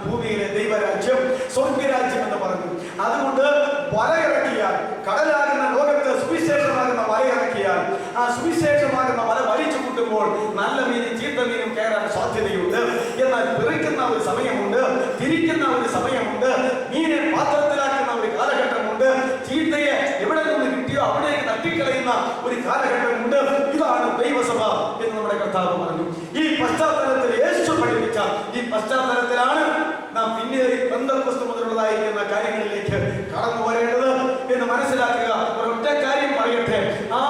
Speaker 1: ഭൂമിയിലെ ദൈവരാജ്യം, സ്വർഗരാജ്യം എന്ന് പറഞ്ഞു. അതുകൊണ്ട് വലയിറക്കിയാൽ, കടലാകുന്ന ലോകത്ത് സുവിശേഷമാകുന്ന വലയിറക്കിയാൽ, ആ സുവിശേഷമാകുന്ന വല വലിച്ചു കൂട്ടുമ്പോൾ നല്ല മീനും ചീത്ത മീനും കയറാൻ സാധ്യതയുണ്ട്. എന്നാൽ പിറിക്കുന്ന ഒരു സമയമുണ്ട്, തിരിക്കുന്ന ഒരു സമയമുണ്ട്, മീനെ പാത്രത്തിലാക്കുന്ന ഒരു കാലഘട്ടമുണ്ട്, ചീത്തയെ എവിടെ നിന്ന് കിട്ടിയോ അവിടേക്ക് തട്ടിക്കളയുന്ന ഒരു കാലഘട്ടമുണ്ട്. ഇതാണ് ദൈവസഭ എന്ന് നമ്മുടെ കർത്താവ് പറഞ്ഞു. ഈ പശ്ചാത്തലത്തിൽ യേശു പഠിപ്പിച്ച ഈ പശ്ചാത്തലത്തിലാണ് നാം പിന്നീട് പെന്തക്കോസ്ത് മുതലുള്ളതായിരിക്കുന്ന കാര്യങ്ങളിലേക്ക് കടന്നു വരേണ്ടത് എന്ന് മനസ്സിലാക്കുക. ഒരൊറ്റ കാര്യം പറയട്ടെ, ആ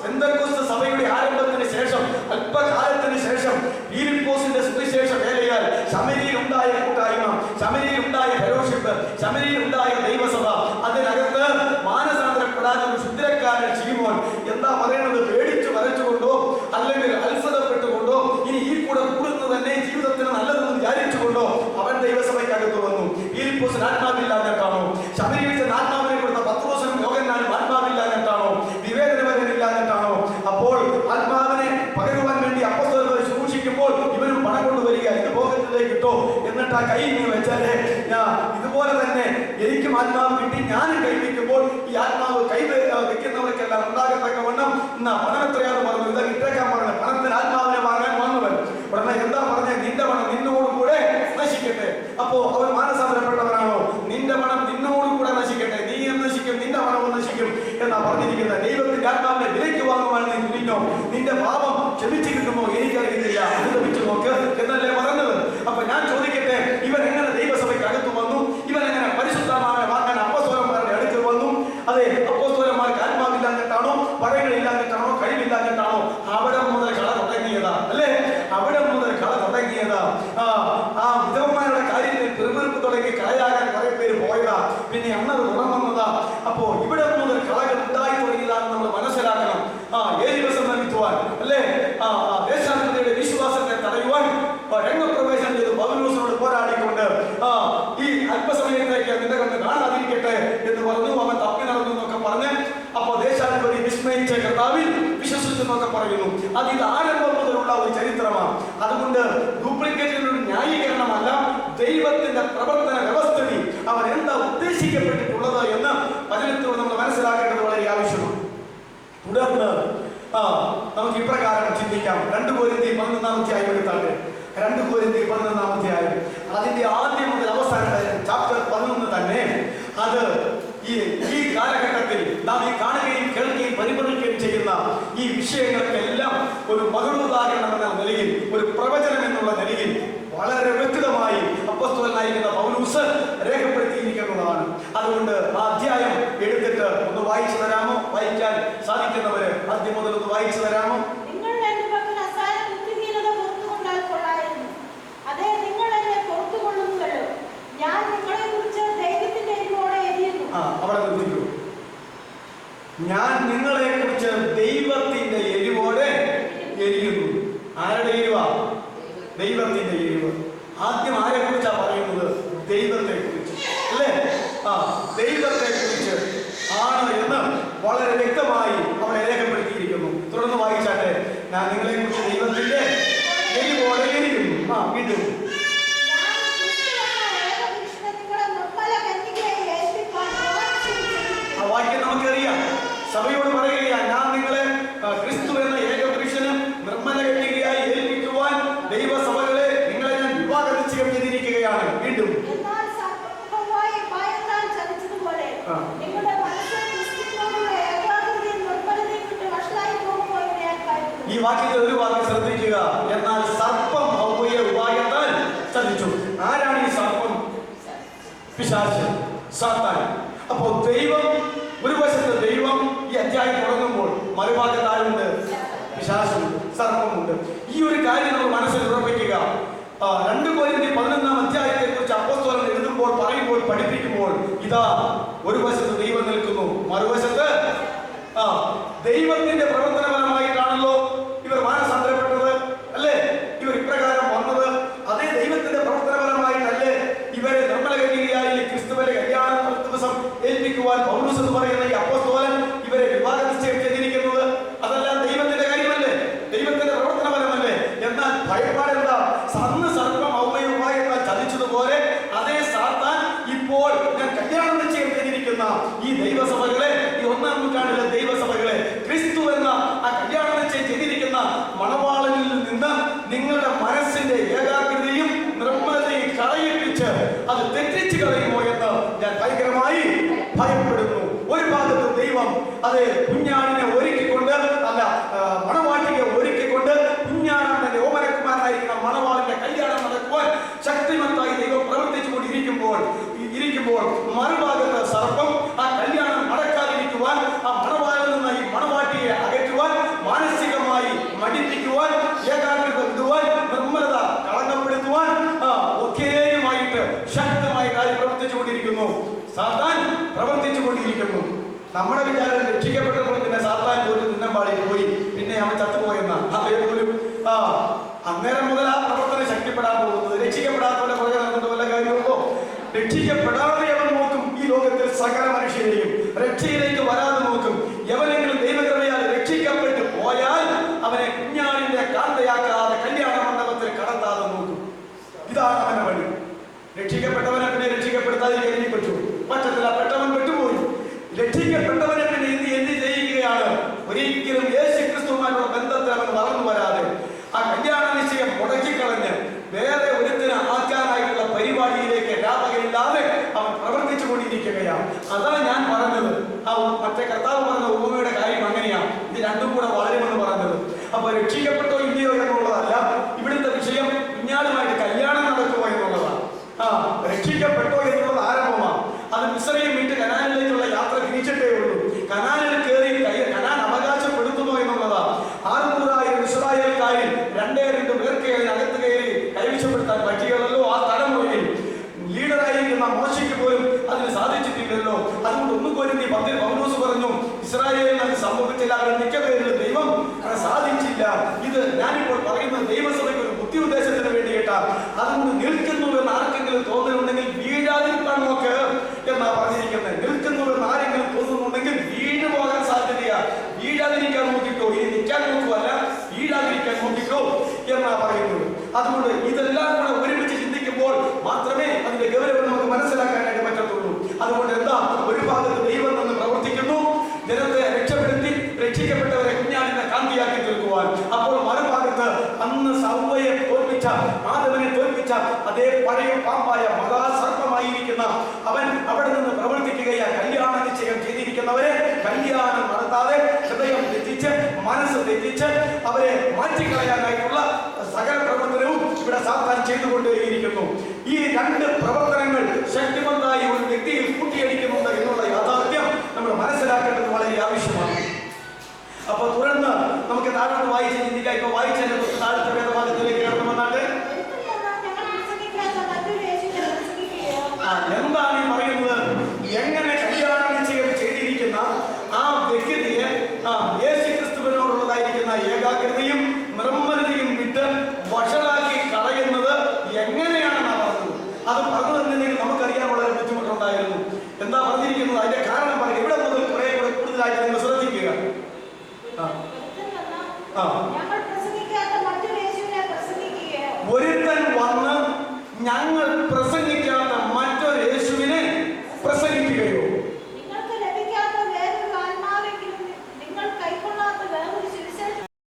Speaker 1: പെന്തക്കോസ്ത് സഭയുടെ ആരംഭത്തിന് ശേഷം, അല്പകാലത്തിന് ശേഷം ഫിലിപ്പോസിന്റെ സുവിശേഷ വേലയാൽ ശമരിയിൽ ഉണ്ടായ കൂട്ടായ്മ, ശമരിയിൽ ഉണ്ടായ ഫെലോഷിപ്പ്, ശമരിയിൽ ഉണ്ടായ ദൈവസഭ, അതിനകത്ത് മാനസാന്തരപ്പെടാതെ ഒരു ശുദ്രക്കാരൻ ശീമോൻ എന്താ പറയുന്നത്, പേടിച്ചു വരച്ചുകൊണ്ടോ അല്ലെങ്കിൽ അത്ഭുതപ്പെട്ടുകൊണ്ടോ ഇനി ഈ കൂടെ കൂടുന്നത് തന്നെ ജീവിതത്തിന് നല്ലതെന്ന് വിചാരിച്ചുകൊണ്ടോ അവൻ ദൈവസഭയ്ക്കകത്ത് വന്നു. ഫിലിപ്പോസിന് ആത്മാവില്ലാഞ്ഞിട്ടാണോ? ശമരിയിൽ ചെന്ന് ആത്മാവിനെ കൊടുത്ത പത്രോസിനും യോഹന്നാനും ആത്മാവില്ലാഞ്ഞിട്ടാണോ? വിവേചനപരനില്ലാഞ്ഞിട്ടാണോ? അപ്പോൾ ആത്മാവിനെ പകരുവാൻ വേണ്ടി അപ്പോസ്തലന്മാർ സൂക്ഷിക്കുമ്പോൾ ഇവരും പണം കൊണ്ടുവരിക, ഇത് പോക്കറ്റിലേക്ക് ഇട്ടോ, എന്നിട്ട് ആ കൈ ഇങ്ങനെ വെച്ചാലേ ഇതുപോലെ തന്നെ എനിക്കും ആത്മാവ് കിട്ടി, ഞാനും കൈ വയ്ക്കുമ്പോൾ ഈ ആത്മാവ് കൈ വെക്കുന്നവർക്കെല്ലാം ഉണ്ടാകത്തക്കവണ്ണം പണം എത്രയാന്ന് പറഞ്ഞു, ഇത് ഇട്ടേക്കാൻ പറഞ്ഞു. പണത്തിന് ആത്മാവിനെ വാങ്ങാൻ വന്നവൻ ഉടനെ എന്താ പറഞ്ഞ, നിന്റെ പണം നിന്നോടുകൂടെ നശിക്കട്ടെ. അപ്പോ അവൻ മാനസാന്തരപ്പെട്ടവനാണോ? നിന്റെ പണം നിന്നോടുകൂടെ നശിക്കട്ടെ, നീ നശിക്കും, നിന്റെ പണവും നശിക്കും എന്നാ പറഞ്ഞിരിക്കുന്നത്. ദൈവത്തിന്റെ ആത്മാവിനെ വിലയ്ക്ക് വാങ്ങുവാൻ നീ തുനിഞ്ഞോ? നിന്റെ പാപം ക്ഷമിച്ചു കിട്ടുമോ? എനിക്കറിയുന്നില്ല, അനുഭവിച്ചു നോക്ക് എന്നല്ലേ പറഞ്ഞത്. അപ്പൊ ഞാൻ ചോദിക്കട്ടെ, ഇവൻ എങ്ങനെ ദൈവസഭയ്ക്ക് അകത്ത് വന്നു? ഇവൻ എങ്ങനെ പരിശുദ്ധമാരെ വാങ്ങാൻ അപ്പോസ്തലന്മാരുടെ അടുക്കൽ വന്നു? അതെ, അപ്പോസ്തലന്മാർക്ക് ആത്മാവില്ലാഞ്ഞിട്ടാണോ, പഴങ്ങളില്ലാഞ്ഞിട്ടാണോ, കഴിവില്ലാഞ്ഞിട്ടാണോ? അവിടെ മുതൽ കള തുടങ്ങിയതാ, അല്ലേ? അവിടെ മുതൽ കള തുടങ്ങിയതാ. ആ വിധവന്മാരുടെ കാര്യത്തിൽ പെരുമെറുപ്പ് തുടങ്ങി കളയാകാൻ കുറെ പേര് പോയതാ, പിന്നെ അന്നത് ഉണർന്നതാ. അപ്പോ ഇവിടെ മുതൽ കളകൾ ഉണ്ടായി തുടങ്ങിയതാണെന്ന് നമ്മൾ മനസ്സിലാക്കണം. ഏലിവസം നൽകുവാൻ, അല്ലേ, ദേശാധിപതിയുടെ വിശ്വാസത്തെ തടയുവാൻ രംഗപ്രവേശനം ചെയ്ത് പൗലോസിനോട് പോരാടിക്കൊണ്ട് ഈ അല്പസമയത്തേക്ക് നിന്റെ കണ്ണ് കാണാതിരിക്കട്ടെ എന്ന് പറഞ്ഞു. അവൻ തപ്പി നടന്നു എന്നൊക്കെ പറഞ്ഞ് അപ്പോ ദേശാധിപതി വിസ്മയിച്ച കർത്താവിൽ വിശ്വസിച്ചു എന്നൊക്കെ പറയുന്നു. അത് ഇത് ആരംഭം മുതലുള്ള ഒരു ചരിത്രമാണ്. അതുകൊണ്ട് ഡ്യൂപ്ലിക്കേറ്റിനുള്ള ന്യായീകരണമല്ല, ദൈവത്തിന്റെ പ്രവർത്തന വ്യവസ്ഥിതി അവൻ എന്താ ഉദ്ദേശിക്കപ്പെട്ടിട്ടുള്ളത് എന്ന് വചനത്തിലൂടെ നമ്മൾ മനസ്സിലാക്കേണ്ടത് വളരെ ആവശ്യമാണ്. തുടർന്ന് നമുക്ക് ഇപ്രകാരം ചിന്തിക്കാം. 2 കൊരിന്ത്യർ 11-ാം അധ്യായം എടുത്താട്ടെ. 2 കൊരിന്ത്യർ 11-ാം അധ്യായം അതിന്റെ ആദ്യം മുതൽ അവസാനം വരെ ചാപ്റ്റർ 11 തന്നെ. അത് ഈ കാലഘട്ടത്തിൽ നാം ഈ കാണുകയും കേൾക്കുകയും പരിഗണിക്കുകയും ചെയ്യുന്ന ഈ വിഷയങ്ങൾക്കെല്ലാം ഒരു മകളുദാഹരണം എന്ന നിലയിൽ, ഒരു പ്രവചനം എന്നുള്ള നിലയിൽ വളരെ വ്യക്തമായി അപ്പോസ്തലനായിരിക്കുന്ന പൗലോസ് രേഖപ്പെടുത്തിയിരിക്കുന്നതാണ്. അതുകൊണ്ട് ആ അധ്യായം എടുത്തിട്ട് ഒന്ന് വായിച്ചു തരാമോ? വായിക്കാൻ സാധിക്കുന്നവര് ആദ്യം മുതൽ ഒന്ന് വായിച്ചു തരാമോ? അവിടെ നിർത്തിക്കൂ. ഞാൻ നിങ്ങളെ കുറിച്ച് ദൈവത്തിന്റെ എരിവോടെ എരിയുന്നു. ആരുടെ എരിവാ? ദൈവത്തിന്റെ എരിവ്. ആദ്യം ആരെ കുറിച്ചാ പറയുന്നത്? ദൈവത്തെ കുറിച്ച്, അല്ലേ? ദൈവത്തെ കുറിച്ച് ആണ് എന്ന് വളരെ വ്യക്തമായി അവിടെ രേഖപ്പെടുത്തിയിരിക്കുന്നു. തുടർന്ന് വായിച്ചാട്ടെ. ഞാൻ നിങ്ങളെ കുറിച്ച് ദൈവത്തിന്റെ എരിവോടെ എരിയുന്നു. വീണ്ടും ആ വാക്യം നമുക്കറിയാം. സഭയോട് പറയുകയാണ്, ഞാൻ നിങ്ങളെ ക്രിസ്തു എന്ന ഏകപുരുഷനും നിർമ്മല കന്യകയായി ഏൽപ്പിക്കുവാൻ ദൈവസഭകളെ നിങ്ങളെ ഞാൻ വിവാഹ നിശ്ചയം ചെയ്തിരിക്കുകയാണ്. വീണ്ടും ഈ വാക്യത്തിൽ ഒരു വാക്യം ശ്രദ്ധിക്കുക. എന്നാൽ സർപ്പം ഹവ്വയെ ഉപായത്താൽ ചതിച്ചു. ആരാണ് ഈ സർപ്പം? പിശാച്, സാത്താൻ. അപ്പോ ദൈവം ഒരു വശത്ത്, ദൈവം ഈ അധ്യായം തുടങ്ങുമ്പോൾ മറുഭാഗത്ത് ആരുണ്ട്? പിശാചുണ്ട്, സർപ്പമുണ്ട്. ഈ ഒരു കാര്യം നമ്മൾ മനസ്സിൽ ഉറപ്പിക്കുക. 2 കൊരിന്ത്യർ 11-ാം അധ്യായത്തെ കുറിച്ച് അപ്പോസ്തലൻ എഴുതുമ്പോൾ, പറയുമ്പോൾ, പഠിപ്പിക്കുമ്പോൾ ഇതാ ഒരു വശത്ത് ദൈവം നിൽക്കുന്നു, മറുവശത്ത് ദൈവത്തിന്റെ പ്രവർത്തനപരമായിട്ടാണല്ലോ ഇവർ മാനസാന്തരപ്പെട്ടത്, അല്ലേ? ഇവർ ഇപ്രകാരം വന്നത് അതേ ദൈവത്തിന്റെ പ്രവർത്തനപരമായിട്ടല്ലേ ഇവരെ നിർമ്മല കന്യകയായി ക്രിസ്തുവിന്റെ കല്യാണ ദിവസം ഏൽപ്പിക്കുവാൻ പൗലോസ് എന്ന് പറയുന്ന ഈ അപ്പോസ്തലൻ ഇവരെ വിവാഹ നിശ്ചയം ചെയ്തിരിക്കുന്നത്? അതെല്ലാം ദൈവത്തിന്റെ കാര്യമല്ലേ, ദൈവത്തിന്റെ പ്രവർത്തനപരമല്ലേ? എന്നാൽ ഭയപ്പാടെന്താ? അന്ന് സർപ്പം ഹവ്വയെ ഉപായത്താൽ ചതിച്ചതുപോലെ ചെയ്തിരിക്കുന്ന ഈ ദൈവസഭകളെ, ഈ 1-ാം നൂറ്റാണ്ടിലെ ദൈവസഭകളെ, ക്രിസ്തു എന്ന ആ കല്യാണ നിശ്ചയം ചെയ്തിരിക്കുന്ന മണവാളനിൽ നിന്ന് നിങ്ങളുടെ മനസ്സിന്റെ ഏകാഗ്രതയും നിർമ്മലതയും കളയിപ്പിച്ച് അത് തെറ്റിച്ച് കളയുമോ എന്ന് ഞാൻ ഭയങ്കരമായി ഭയപ്പെടുന്നു. ഒരു ഭാഗത്ത് ദൈവം അത് കുഞ്ഞാടിനെ ഒരുക്കിക്കൊണ്ട്, അല്ല മണവാട്ടിയെ ഒരുക്കിക്കൊണ്ട്, കുഞ്ഞാടിന്റെ ഓമനക്കുമാരനായിരിക്കുന്ന മണവാളിന്റെ കല്യാണം നടക്കുവാൻ ശക്തിമത്തായി ദൈവം പ്രവർത്തിച്ചുകൊണ്ടിരിക്കുമ്പോൾ മറുഭാഗത്ത് സർപ്പം ആ കല്യാണം നടക്കാതിരിക്കുവാൻ, ആ മണവാളിൽ നിന്ന് ഈ മണവാട്ടിയെ അകറ്റുവാൻ, മാനസികമായി മടിപ്പിക്കുവാൻ, ഏകാഗ്രത വിടുവാൻ, നിർമ്മലത കളങ്കപ്പെടുത്തുവാൻ ഒക്കെയുമായിട്ട് ശക്തമായ കാര്യം പ്രവർത്തിച്ചുകൊണ്ടിരിക്കുന്നു. സാത്താൻ പ്രവർത്തിച്ചുകൊണ്ടിരിക്കുന്നു. നമ്മുടെ വിചാരം രക്ഷിക്കപ്പെട്ടപ്പോൾ പിന്നെ സാത്താൻ പോലും തിന്നമ്പാടിയിൽ പോയി, പിന്നെ അവൻ ചത്തുപോയെന്ന അതേപോലും അന്നേരം മുതൽ ആ പ്രവർത്തനം ശക്തിപ്പെടാൻ പോകുന്നത്. രക്ഷിക്കപ്പെടാത്തവരെ പുറകെ നടന്നിട്ട് വല്ല കാര്യമുണ്ടോ? രക്ഷിക്കപ്പെടാതെ അവൻ നോക്കും ഈ ലോകത്തിൽ സകല മനുഷ്യരെയും, രക്ഷയിലേക്ക് വരാതെ നോക്കും. എവനെങ്കിലും ദൈവകൃപയാൽ രക്ഷിക്കപ്പെട്ടു പോയാൽ അവനെ കുഞ്ഞാടിന്റെ കാന്തയാക്കാതെ കല്യാണ മണ്ഡപത്തിൽ കടത്താതെ നോക്കും. ഇതാണ് അവന്റെ വഴി. രക്ഷിക്കപ്പെട്ടവനെ പിന്നെ രക്ഷിക്കപ്പെടുത്താതിരിക്കാൻ പറ്റൂ? പറ്റത്തില്ല. പെട്ടവൻ പെട്ടുപോയി. രക്ഷിക്കപ്പെട്ടവനെ പിന്നെ എന്ത് ചെയ്യുകയാണ്? ഒരിക്കലും യേശു ക്രിസ്തുവുമായുള്ള ബന്ധത്തിൽ അവൻ വളർന്നു വരാതെ ആ കല്യാണ നിശ്ചയം മുടക്കിക്കളഞ്ഞ് വേറെ ഒരുത്തിന് ആക്കാനായിട്ടുള്ള പരിപാടിയിലേക്ക് രാപകലില്ലാതെ അവൻ പ്രവർത്തിച്ചു കൊണ്ടിരിക്കുകയാണ്. അതാണ് ഞാൻ പറഞ്ഞത്. ആ മറ്റേ കർത്താവ് പറഞ്ഞ ഉപമയുടെ കാര്യം അങ്ങനെയാണ്. ഇത് രണ്ടും കൂടെ വളരുമെന്ന് പറഞ്ഞത്. അപ്പൊ രക്ഷിക്കപ്പെട്ടോ ഇല്ലയോ എന്നുള്ളതല്ല ഇവിടുത്തെ വിഷയം. കുഞ്ഞാടുമായിട്ട് കല്യാണം നടക്കുമോ എന്നുള്ളതാണ്. രക്ഷിക്കപ്പെട്ടോ എന്നുള്ളത് ആരംഭമാണ്. അത് മിസ്രയീം വിട്ട് കനാനിലേക്കുള്ള യാത്ര തിരിച്ചിട്ടേ ഉള്ളൂ. കനാനിൽ കയറി കനാൻ അവകാശപ്പെടുത്തുമോ എന്നുള്ളതാണ്. 600,000 ഇസ്രായേൽക്കാരിൽ 2 പേർക്ക് അകത്ത് കയറി കൈവശപ്പെടുത്താൻ പറ്റുകയല്ലോ. ആ തലമുറയിൽ ലീഡറായിരിക്കുന്ന മോശയ്ക്ക് പോലും അതിന് സാധിച്ചിട്ടില്ലല്ലോ. അതുകൊണ്ട് 1 കൊരിന്ത്യർ 10 പൗലോസ് പറഞ്ഞു, ഇസ്രായേലിൽ അത് സംഭവിച്ചില്ല, അവരുടെ മിക്ക പേരിലും ദൈവം അത് സാധിച്ചില്ല. ഇത് ഞാനിപ്പോൾ പറയുന്നത് ദൈവസഭയ്ക്ക് ഒരു ബുദ്ധി ഉദ്ദേശത്തിന് വേണ്ടിയിട്ടാണ്. അതുകൊണ്ട് നിൽക്കുന്നുവെന്ന് ആർക്കെങ്കിലും തോന്നുന്നുണ്ടെങ്കിൽ വീഴാതിരിക്കാൻ നോക്ക് എന്നാ പറഞ്ഞിരിക്കുന്നത്. നിൽക്കുന്നുവെന്ന് ആരെങ്കിലും തോന്നുന്നുണ്ടെങ്കിൽ വീണു പോകാൻ സാധ്യതയാണ്. വീഴാതിരിക്കാൻ നോക്കിക്കോ. ഇനി നിൽക്കാൻ നോക്കുവല്ല, വീഴാതിരിക്കാൻ നോക്കിക്കോ എന്നാ പറയുന്നത്. അതുകൊണ്ട് ഇതെല്ലാം കൂടെ ഒരുമിച്ച് ചിന്തിക്കുമ്പോൾ മാത്രമേ അതിന്റെ ഗൗരവം നമുക്ക് മനസ്സിലാക്കാനായിട്ട് പറ്റത്തുള്ളൂ. അതുകൊണ്ട് എന്താ, ഒരു ഭാഗത്ത് ദൈവം നിന്ന് പ്രവർത്തിക്കുന്നു, ജനത്തെ രക്ഷപ്പെടുത്തി രക്ഷിക്കപ്പെട്ടവരെ കുഞ്ഞാടിനെ കാന്തിയാക്കി തീർക്കുവാൻ. അപ്പോൾ മറുഭാഗത്ത് അന്ന് സൗവയെ തോൽപ്പിച്ച, ആദവനെ തോൽപ്പിച്ച അതേ പഴയ പാമ്പായ മഹാസർപ്പമായിരിക്കുന്ന അവൻ അവിടെ നിന്ന് പ്രവർത്തിക്കുകയാണ്. കല്യാണ നിശ്ചയം ചെയ്തിരിക്കുന്നവരെ കല്യാണം നടത്താതെ ഹൃദയം തെറ്റിച്ച്, മനസ്സ് തെറ്റിച്ച് അവരെ മാറ്റിക്കളയാനായിട്ടുള്ള സകല പ്രവർത്തനവും ഇവിടെ സാത്താൻ ചെയ്തുകൊണ്ടേയിരിക്കുന്നു. ഈ 2 പ്രവർത്തനങ്ങൾ ശക്തിമത്തായി ഒരു വ്യക്തിയിൽ കൂട്ടിയടിക്കുന്നുണ്ട് എന്നുള്ള യാഥാർത്ഥ്യം നമ്മൾ മനസ്സിലാക്കേണ്ടത് വളരെ ആവശ്യമാണ്. അപ്പൊ തുടർന്ന് നമുക്ക് താഴോട്ട് വായിച്ച് ചിന്തിക്കാം. ഇപ്പൊ വായിച്ചതിന്റെ താഴത്തെ വേദഭാഗത്തിലേക്ക് കടന്നുവന്നാട്ടെ. എന്താണ് ഈ പറയുന്നത്? എങ്ങനെ കല്യാണ നിശ്ചയം ചെയ്തിരിക്കുന്ന ആ വ്യക്തിയെ യേശു ക്രിസ്തുവിനോടുള്ളതായിരിക്കുന്ന ഏകാഗ്രതയും നിർമ്മലതയും വിട്ട് വഷളാക്കി കളയുന്നത് എങ്ങനെയാണെന്നാണ് പറഞ്ഞത്. അത് പറഞ്ഞു തന്നില്ലെങ്കിൽ നമുക്കറിയാൻ വളരെ ബുദ്ധിമുട്ടുണ്ടായിരുന്നു. എന്താ പറഞ്ഞിരിക്കുന്നത്? അതിന്റെ കാരണം പറയുക. ഇവിടെ മുതൽ കുറെ കൂടെ കൂടുതലായിട്ട് നിങ്ങൾ ശ്രദ്ധിക്കുക. ഒരുത്തൻ വന്ന് ഞങ്ങൾ